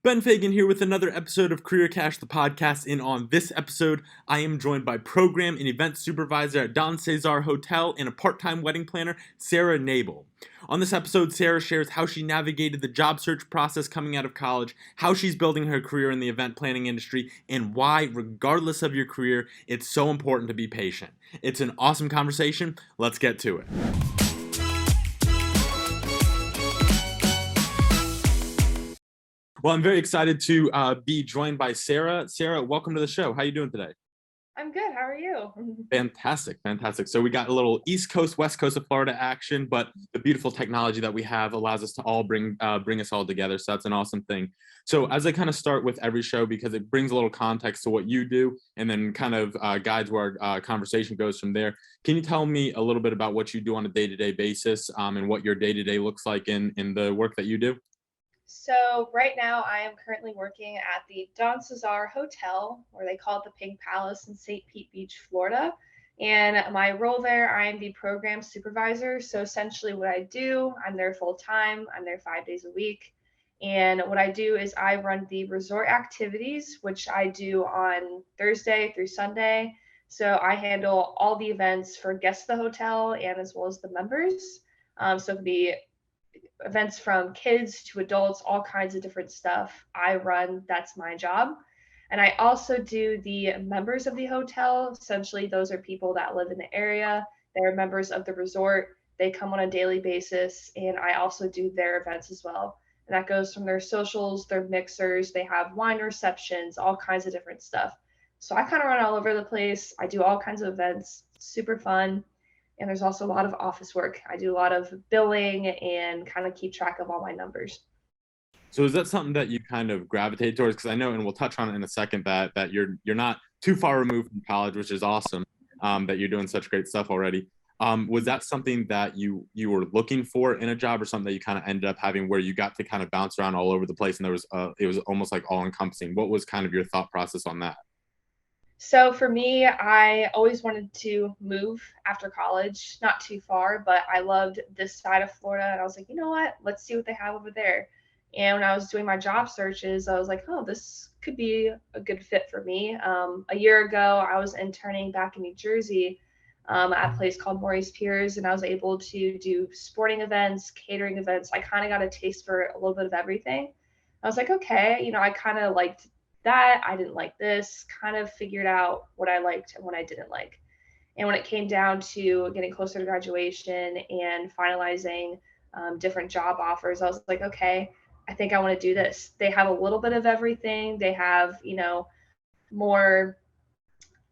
Ben Fagan here with another episode of Career Cash, the podcast. And on this episode, I am joined by Program and Events Supervisor at Don CeSar Hotel and a part-time wedding planner, Sarah Nebel. On this episode, Sarah shares how she navigated the job search process coming out of college, how she's building her career in the event planning industry, and why, regardless of your career, it's so important to be patient. It's an awesome conversation. Let's get to it. Well, I'm very excited to be joined by Sarah. Sarah, welcome to the show. How are you doing today? I'm good. How are you? Fantastic. So we got a little East Coast, West Coast of Florida action, but the beautiful technology that we have allows us to all bring us all together. So that's an awesome thing. So as I kind of start with every show, because it brings a little context to what you do, and then kind of guides where our conversation goes from there. Can you tell me a little bit about what you do on a day-to-day basis, and what your day-to-day looks like in the work that you do? So right now I am currently working at the Don CeSar Hotel, or they call it the Pink Palace in St. Pete Beach, Florida. And my role there, I am the program supervisor. So essentially what I do, I'm there full time. I'm there 5 days a week. And what I do is I run the resort activities, which I do on Thursday through Sunday. So I handle all the events for guests of the hotel and as well as the members. So it could be events from kids to adults, all kinds of different stuff. I run, that's my job. And I also do the members of the hotel. Essentially, those are people that live in the area. They're members of the resort. They come on a daily basis, and I also do their events as well. And that goes from their socials, their mixers, they have wine receptions, all kinds of different stuff. So I kind of run all over the place. I do all kinds of events, super fun. And there's also a lot of office work. I do a lot of billing and kind of keep track of all my numbers. So is that something that you kind of gravitate towards? Because I know, and we'll touch on it in a second, that you're not too far removed from college, which is awesome. That you're doing such great stuff already. Was that something that you were looking for in a job, or something that you kind of ended up having, where you got to kind of bounce around all over the place, and it was almost like all encompassing? What was kind of your thought process on that? So for me, I always wanted to move after college, not too far, but I loved this side of Florida. And I was like, you know what? Let's see what they have over there. And when I was doing my job searches, I was like, oh, this could be a good fit for me. A year ago, I was interning back in New Jersey at a place called Maurice Piers, and I was able to do sporting events, catering events. I kind of got a taste for a little bit of everything. I was like, okay, I kind of liked that. I didn't like this, kind of figured out what I liked and what I didn't like. And when it came down to getting closer to graduation and finalizing different job offers, I was like, okay, I think I want to do this. They have a little bit of everything. They have, more,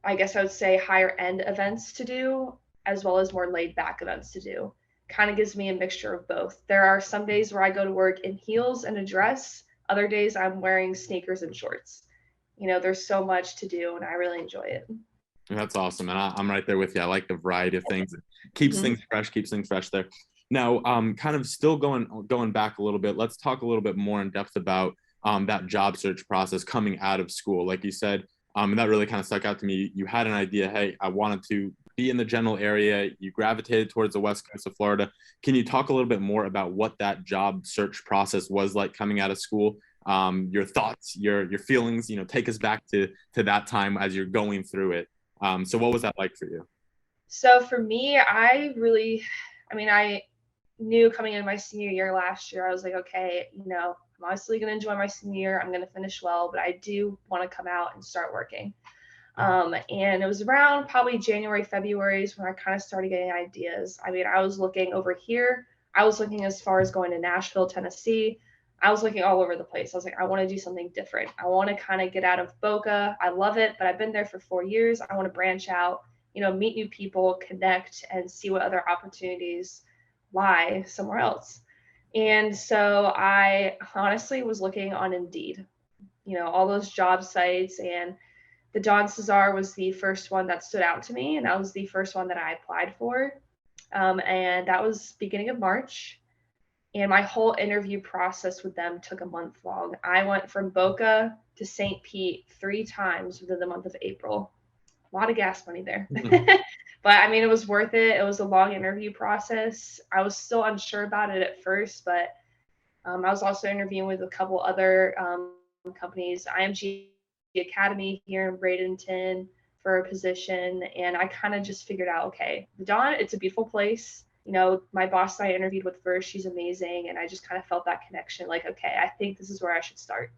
I guess I would say, higher end events to do, as well as more laid back events to do. Kind of gives me a mixture of both. There are some days where I go to work in heels and a dress. Other days I'm wearing sneakers and shorts. There's so much to do and I really enjoy it. That's awesome, and I'm right there with you. I like the variety of things. It keeps Mhm. things fresh, there. Now, kind of still going back a little bit. Let's talk a little bit more in depth about that job search process coming out of school. Like you said, and that really kind of stuck out to me. You had an idea. Hey, I wanted to be in the general area. You gravitated towards the west coast of Florida. Can you talk a little bit more about what that job search process was like coming out of school? Your thoughts, your feelings. Take us back to that time as you're going through it. So what was that like for you? So for me, I knew coming into my senior year last year, I was like, okay, I'm obviously going to enjoy my senior year. I'm going to finish well, but I do want to come out and start working. And it was around probably January, February is when I kind of started getting ideas. I was looking over here. I was looking as far as going to Nashville, Tennessee. I was looking all over the place. I was like, I want to do something different. I want to kind of get out of Boca. I love it, but I've been there for 4 years. I want to branch out, meet new people, connect, and see what other opportunities lie somewhere else. And so I honestly was looking on Indeed, all those job sites, and the Don CeSar was the first one that stood out to me, and that was the first one that I applied for. And that was beginning of March. And my whole interview process with them took a month long. I went from Boca to St. Pete 3 times within the month of April. A lot of gas money there. But it was worth it. It was a long interview process. I was still unsure about it at first, but I was also interviewing with a couple other companies, IMG Academy here in Bradenton for a position. And I kind of just figured out, okay, the Don, it's a beautiful place. You know, my boss I interviewed with first, she's amazing. And I just kind of felt that connection, like, okay, I think this is where I should start.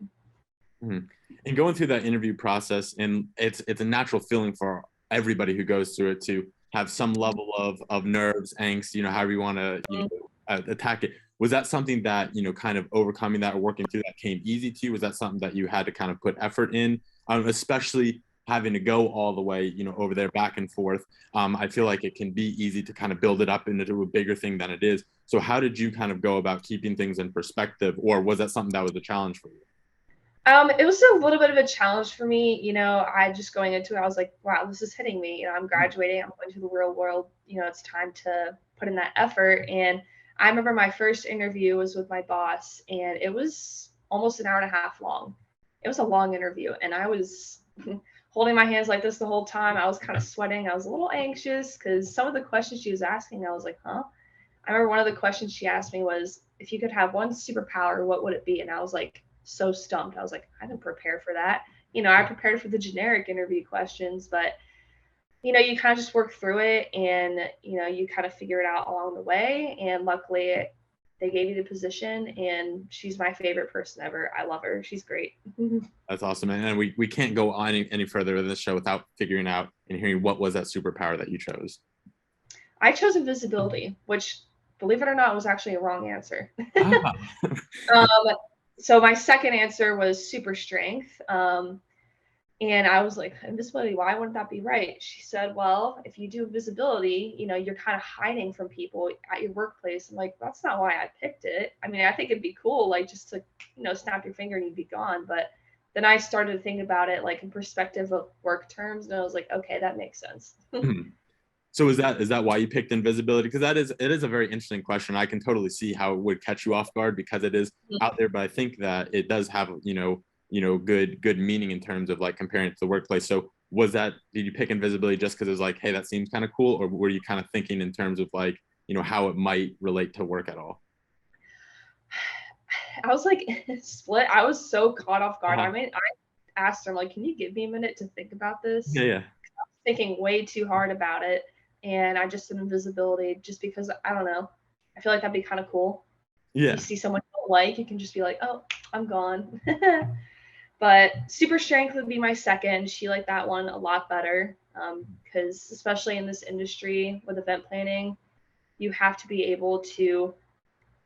Mm-hmm. And going through that interview process, and it's a natural feeling for everybody who goes through it to have some level of nerves, angst, however you want to, attack it. Was that something that, kind of overcoming that or working through that came easy to you? Was that something that you had to kind of put effort in, especially having to go all the way, over there back and forth? I feel like it can be easy to kind of build it up into a bigger thing than it is. So how did you kind of go about keeping things in perspective, or was that something that was a challenge for you? It was a little bit of a challenge for me. I just going into it, I was like, wow, this is hitting me. I'm graduating, I'm going to the real world. It's time to put in that effort. And I remember my first interview was with my boss, and it was almost an hour and a half long. It was a long interview, and I was holding my hands like this the whole time. I was kind of sweating. I was a little anxious because some of the questions she was asking, I was like, huh? I remember one of the questions she asked me was, if you could have one superpower, what would it be? And I was like, so stumped. I was like, I didn't prepare for that. I prepared for the generic interview questions, but you kind of just work through it, and you kind of figure it out along the way. And luckily, they gave me the position, and she's my favorite person ever. I love her. She's great. That's awesome. And we can't go on any further in this show without figuring out and hearing what was that superpower that you chose. I chose invisibility, which, believe it or not, was actually a wrong answer. So my second answer was super strength. And I was like, invisibility, why wouldn't that be right? She said, well, if you do invisibility, you're kind of hiding from people at your workplace. I'm like, that's not why I picked it. I mean, I think it'd be cool, like just to, snap your finger and you'd be gone. But then I started to think about it like in perspective of work terms. And I was like, okay, that makes sense. So is that why you picked invisibility? Because it is a very interesting question. I can totally see how it would catch you off guard because it is out there, but I think that it does have good meaning in terms of like comparing it to the workplace. So did you pick invisibility just because it was like, hey, that seems kind of cool, or were you kind of thinking in terms of like how it might relate to work at all? I was like split. I was so caught off guard. I mean, I asked her, I'm like, can you give me a minute to think about this? Yeah. I was thinking way too hard about it. And I just did invisibility just because, I don't know, I feel like that'd be kind of cool. Yeah. You see someone you don't like, you can just be like, oh, I'm gone. But super strength would be my second. She liked that one a lot better because especially in this industry with event planning, you have to be able to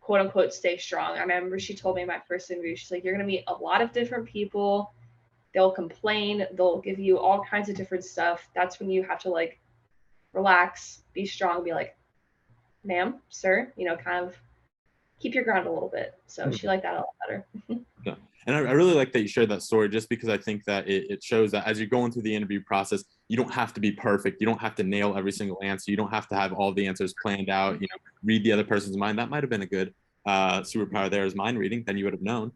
quote unquote stay strong. I remember she told me in my first interview, she's like, you're going to meet a lot of different people. They'll complain. They'll give you all kinds of different stuff. That's when you have to like relax, be strong, be like, ma'am, sir, kind of keep your ground a little bit. So she liked that a lot better. Yeah. And I really like that you shared that story just because I think that it shows that as you're going through the interview process, you don't have to be perfect. You don't have to nail every single answer. You don't have to have all the answers planned out, read the other person's mind. That might have been a good superpower there as mind reading, then you would have known.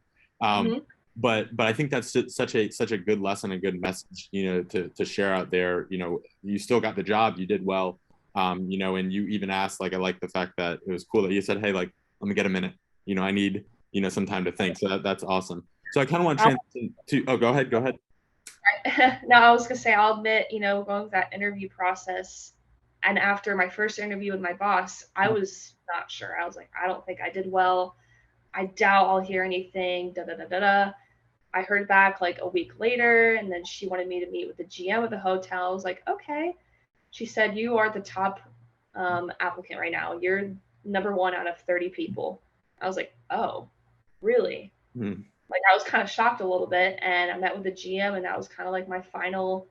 But I think that's such a good lesson, a good message, to share out there. You still got the job, you did well, and you even asked, like, I like the fact that it was cool that you said, hey, like, let me get a minute. I need, some time to think. So that's awesome. So I kind of want to transition to, go ahead. No, I was going to say, I'll admit, going through that interview process. And after my first interview with my boss, I was not sure. I was like, I don't think I did well. I doubt I'll hear anything. I heard back like a week later, and then she wanted me to meet with the GM of the hotel. I was like, okay. She said, you are the top applicant right now. You're number one out of 30 people. I was like, oh, really? Like, I was kind of shocked a little bit, and I met with the GM, and that was kind of like my final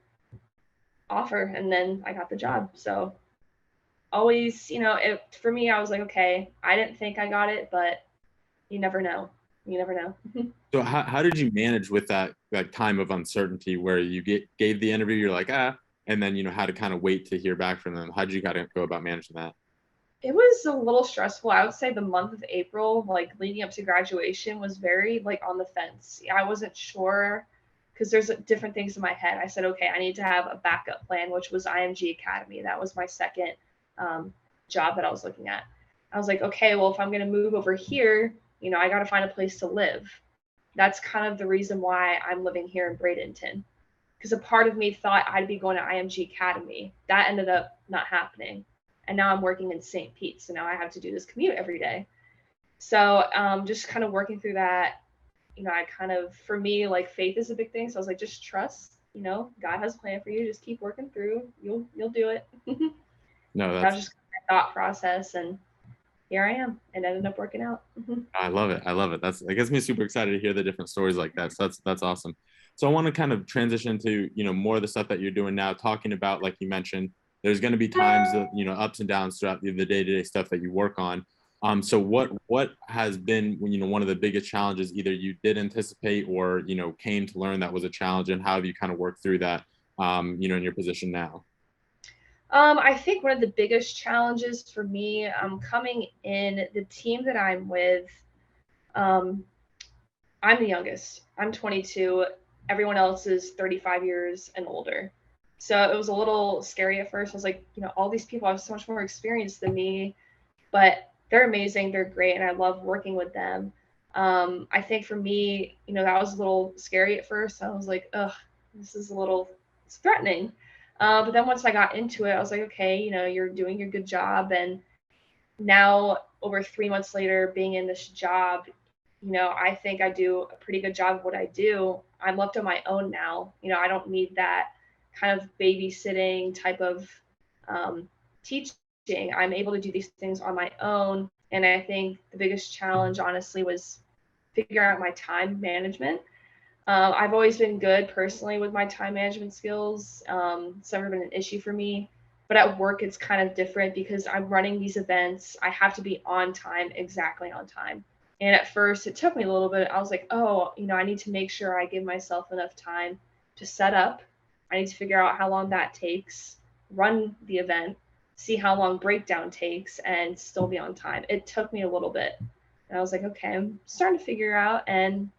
offer, and then I got the job. So always, for me, I was like, okay, I didn't think I got it, but you never know. So how did you manage with that time of uncertainty where you gave the interview, you're like, and then, how to kind of wait to hear back from them? How did you kind of go about managing that? It was a little stressful. I would say the month of April, like leading up to graduation, was very like on the fence. I wasn't sure because there's different things in my head. I said, okay, I need to have a backup plan, which was IMG Academy. That was my second job that I was looking at. I was like, okay, well, if I'm going to move over here, I got to find a place to live. that's kind of the reason why I'm living here in Bradenton. Because a part of me thought I'd be going to IMG Academy. That ended up not happening. And now I'm working in St. Pete. So now I have to do this commute every day. So just kind of working through that, I kind of, for me, like faith is a big thing. So I was like, just trust, God has a plan for you. Just keep working through. You'll do it. No, That was that's just my thought process. And here I am. And ended up working out. I love it. I love it. It gets me super excited to hear the different stories like that. So that's awesome. So I want to kind of transition to, more of the stuff that you're doing now, talking about, like you mentioned, there's going to be times of, ups and downs throughout the day-to-day stuff that you work on. So what has been, one of the biggest challenges either you did anticipate or, came to learn that was a challenge, and how have you kind of worked through that, in your position now? I think one of the biggest challenges for me, coming in the team that I'm with, um, I'm the youngest. I'm 22. Everyone else is 35 years and older. So it was a little scary at first. I was like, all these people have so much more experience than me, but they're amazing. They're great. And I love working with them. I think for me, that was a little scary at first. I was like, ugh, this is it's threatening. But then once I got into it, I was like, okay, you're doing your good job. And now over 3 months later, being in this job, I think I do a pretty good job of what I do. I'm left on my own now. I don't need that kind of babysitting type of teaching. I'm able to do these things on my own. And I think the biggest challenge, honestly, was figuring out my time management. I've always been good personally with my time management skills. It's never been an issue for me. But at work, it's kind of different because I'm running these events. I have to be on time, exactly on time. And at first, it took me a little bit. I was like, oh, I need to make sure I give myself enough time to set up. I need to figure out how long that takes, run the event, see how long breakdown takes, and still be on time. It took me a little bit. And I was like, okay, I'm starting to figure out, and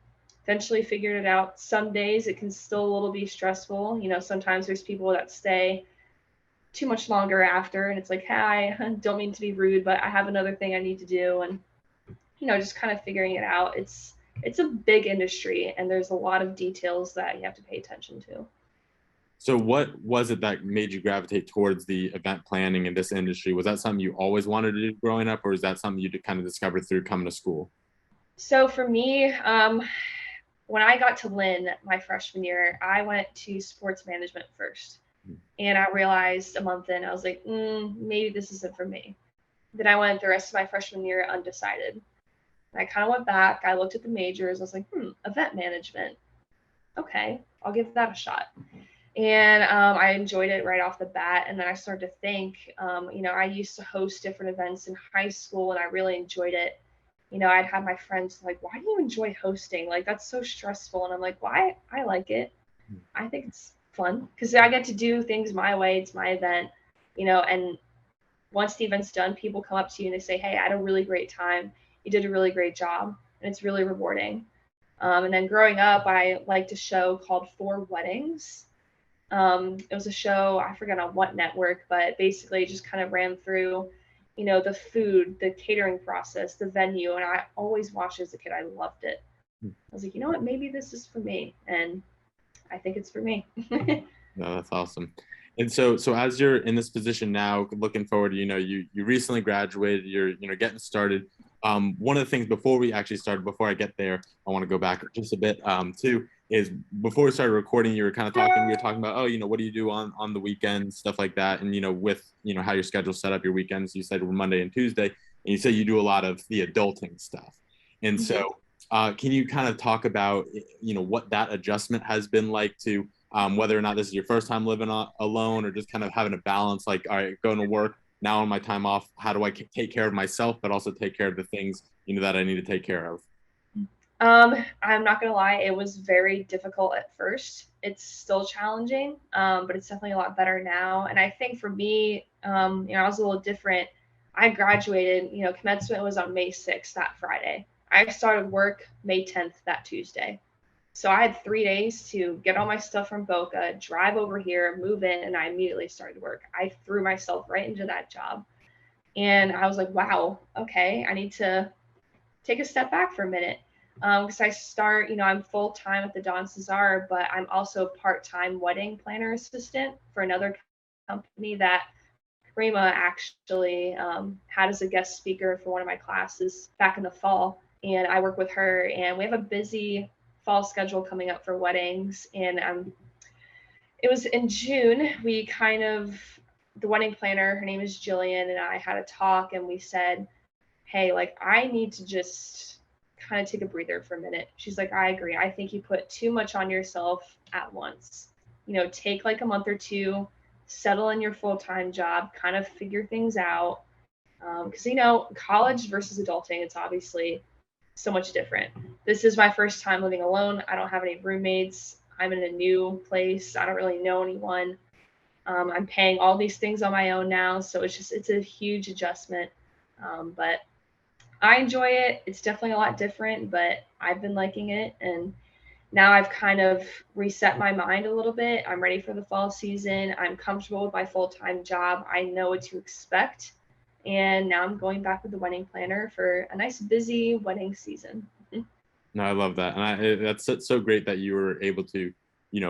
eventually figured it out. Some days it can still a little be stressful. Sometimes there's people that stay too much longer after, and it's like, hey, I don't mean to be rude, but I have another thing I need to do. And just kind of figuring it out. It's a big industry, and there's a lot of details that you have to pay attention to. So what was it that made you gravitate towards the event planning in this industry? Was that something you always wanted to do growing up, or is that something you kind of discovered through coming to school? So for me, when I got to Lynn my freshman year, I went to sports management first. And I realized a month in, I was like, maybe this isn't for me. Then I went the rest of my freshman year undecided. And I kind of went back. I looked at the majors. I was like, event management. Okay, I'll give that a shot. And I enjoyed it right off the bat. And then I started to think, I used to host different events in high school, and I really enjoyed it. I'd have my friends like, why do you enjoy hosting? Like, that's so stressful. And I'm like, why? I like it. I think it's fun because I get to do things my way. It's my event, and once the event's done, people come up to you and they say, hey, I had a really great time. You did a really great job. And it's really rewarding. And then growing up, I liked a show called Four Weddings. It was a show, I forget on what network, but basically it just kind of ran through, the food, the catering process, the venue. And I always watched as a kid. I loved it. I was like, you know what, maybe this is for me. And I think it's for me. No, that's awesome. And so as you're in this position now, looking forward, you recently graduated, you're, getting started. One of the things before I get there, I want to go back just a bit, too, is before we started recording, we were talking about, what do you do on the weekends, stuff like that. And, with, how your schedule's set up, your weekends, you said were Monday and Tuesday, and you said you do a lot of the adulting stuff. And so, can you kind of talk about, what that adjustment has been like to, whether or not this is your first time living alone, or just kind of having a balance, like, all right, going to work now on my time off, how do I take care of myself, but also take care of the things, that I need to take care of? I'm not gonna lie, it was very difficult at first. It's still challenging, but it's definitely a lot better now. And I think for me, I was a little different. I graduated, commencement was on May 6th, that Friday. I started work May 10th, that Tuesday. So I had 3 days to get all my stuff from Boca, drive over here, move in, and I immediately started work. I threw myself right into that job. And I was like, wow, okay, I need to take a step back for a minute. Because I start, I'm full time at the Don CeSar, but I'm also part-time wedding planner assistant for another company that Rima actually had as a guest speaker for one of my classes back in the fall. And I work with her, and we have a busy fall schedule coming up for weddings. And it was in June, the wedding planner, her name is Jillian, and I had a talk, and we said, hey, like, I need to just kind of take a breather for a minute. She's like, I agree. I think you put too much on yourself at once. Take like a month or two, settle in your full-time job, kind of figure things out. Because, college versus adulting, it's obviously so much different. This is my first time living alone. I don't have any roommates. I'm in a new place. I don't really know anyone. I'm paying all these things on my own now. So it's a huge adjustment. But I enjoy it. It's definitely a lot different, but I've been liking it. And now I've kind of reset my mind a little bit. I'm ready for the fall season. I'm comfortable with my full-time job. I know what to expect. And now I'm going back with the wedding planner for a nice busy wedding season. No, I love that. And that's so great that you were able to,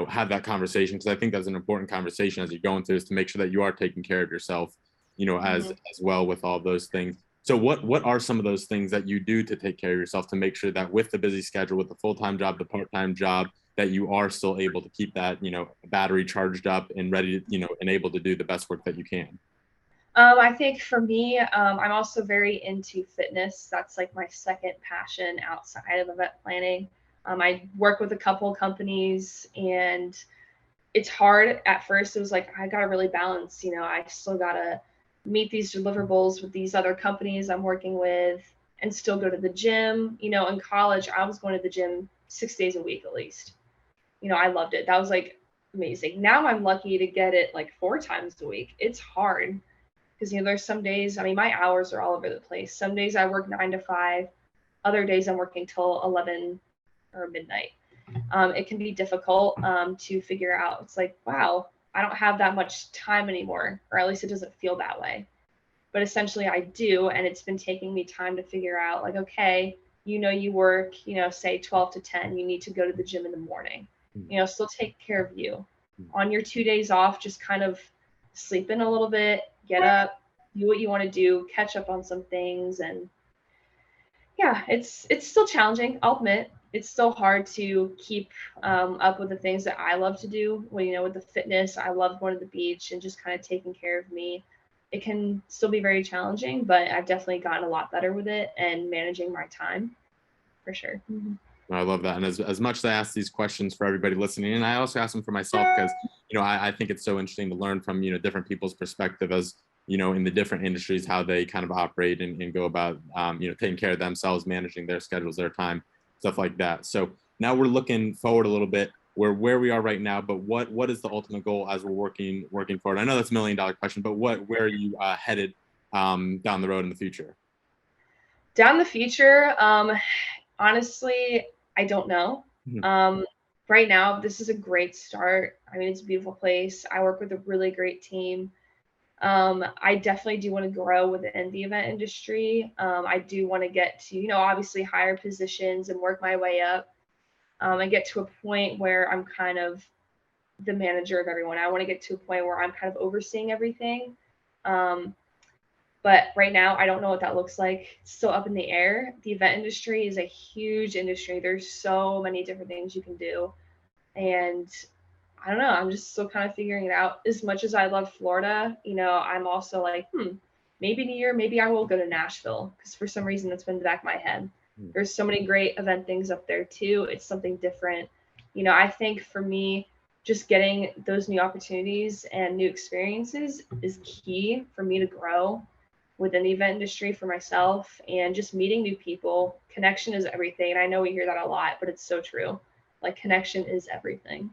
have that conversation, because I think that's an important conversation as you're going through, is to make sure that you are taking care of yourself, as well with all those things. So what are some of those things that you do to take care of yourself, to make sure that with the busy schedule, with the full-time job, the part-time job, that you are still able to keep that, battery charged up and ready to, and able to do the best work that you can? I think for me, I'm also very into fitness. That's like my second passion outside of event planning. I work with a couple companies, and it's hard at first. It was like, I got to really balance, I still got to meet these deliverables with these other companies I'm working with and still go to the gym. In college, I was going to the gym 6 days a week at least. I loved it. That was like amazing. Now I'm lucky to get it like 4 times a week. It's hard because there's some days, my hours are all over the place. Some days I work 9 to 5, other days I'm working till 11 or midnight. It can be difficult to figure out. It's like, wow, I don't have that much time anymore, or at least it doesn't feel that way. But essentially I do, and it's been taking me time to figure out, like, okay, you work, say 12 to 10, you need to go to the gym in the morning. Still take care of you. On your 2 days off, just kind of sleep in a little bit, get up, do what you want to do, catch up on some things. And yeah, it's still challenging. I'll admit it's still hard to keep up with the things that I love to do. Well, with the fitness, I love going to the beach and just kind of taking care of me. It can still be very challenging, but I've definitely gotten a lot better with it and managing my time for sure. Mm-hmm. I love that. And as much as I ask these questions for everybody listening, and I also ask them for myself, because, I think it's so interesting to learn from, different people's perspective, as, in the different industries, how they kind of operate and go about, taking care of themselves, managing their schedules, their time, stuff like that. So now we're looking forward a little bit. We're where we are right now, but what is the ultimate goal as we're working forward? I know that's $1 million question, but where are you headed down the road in the future? Down the future, honestly, I don't know. Right now, this is a great start. It's a beautiful place. I work with a really great team. I definitely do want to grow within the event industry. I do want to get to, obviously higher positions and work my way up and get to a point where I'm kind of the manager of everyone. I want to get to a point where I'm kind of overseeing everything. But right now, I don't know what that looks like. It's still up in the air. The event industry is a huge industry. There's so many different things you can do. And I don't know. I'm just still kind of figuring it out. As much as I love Florida, I'm also like, maybe in a year, maybe I will go to Nashville, because for some reason that's been in the back of my head. There's so many great event things up there too. It's something different. I think for me, just getting those new opportunities and new experiences is key for me to grow within the event industry for myself, and just meeting new people. Connection is everything. And I know we hear that a lot, but it's so true. Like, connection is everything.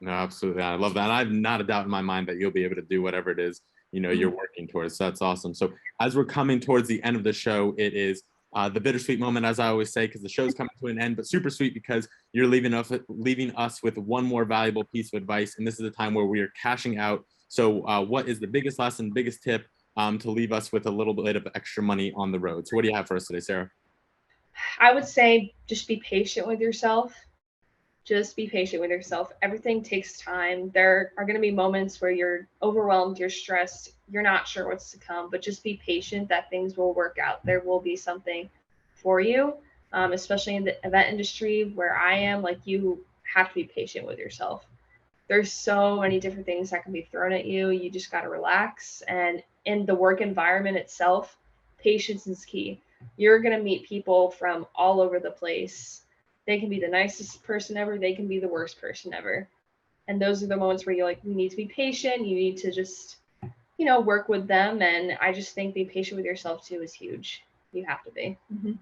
No, absolutely. I love that. And I have not a doubt in my mind that you'll be able to do whatever it is, you're working towards. So that's awesome. So as we're coming towards the end of the show, it is the bittersweet moment, as I always say, because the show's coming to an end, but super sweet because you're leaving us with one more valuable piece of advice. And this is a time where we are cashing out. So what is the biggest lesson, biggest tip to leave us with a little bit of extra money on the road? So what do you have for us today, Sarah? I would say just be patient with yourself. Just be patient with yourself. Everything takes time. There are going to be moments where you're overwhelmed, you're stressed, you're not sure what's to come, but just be patient that things will work out. There will be something for you, especially in the event industry where I am. Like, you have to be patient with yourself. There's so many different things that can be thrown at you. You just got to relax. And in the work environment itself, patience is key. You're going to meet people from all over the place. They can be the nicest person ever, they can be the worst person ever. And those are the moments where you're like, you need to be patient. You need to just, work with them. And I just think being patient with yourself too is huge. You have to be. Mm-hmm.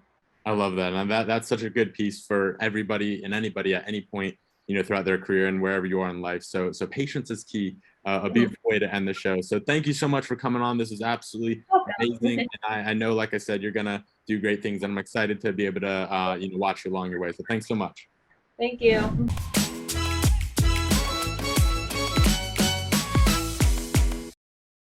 I love that. And that's such a good piece for everybody and anybody at any point, throughout their career and wherever you are in life. So patience is key. A beautiful way to end the show. So thank you so much for coming on. This is absolutely amazing. And I know, like I said, you're gonna do great things, and I'm excited to be able to watch you along your way. So thanks so much. Thank you.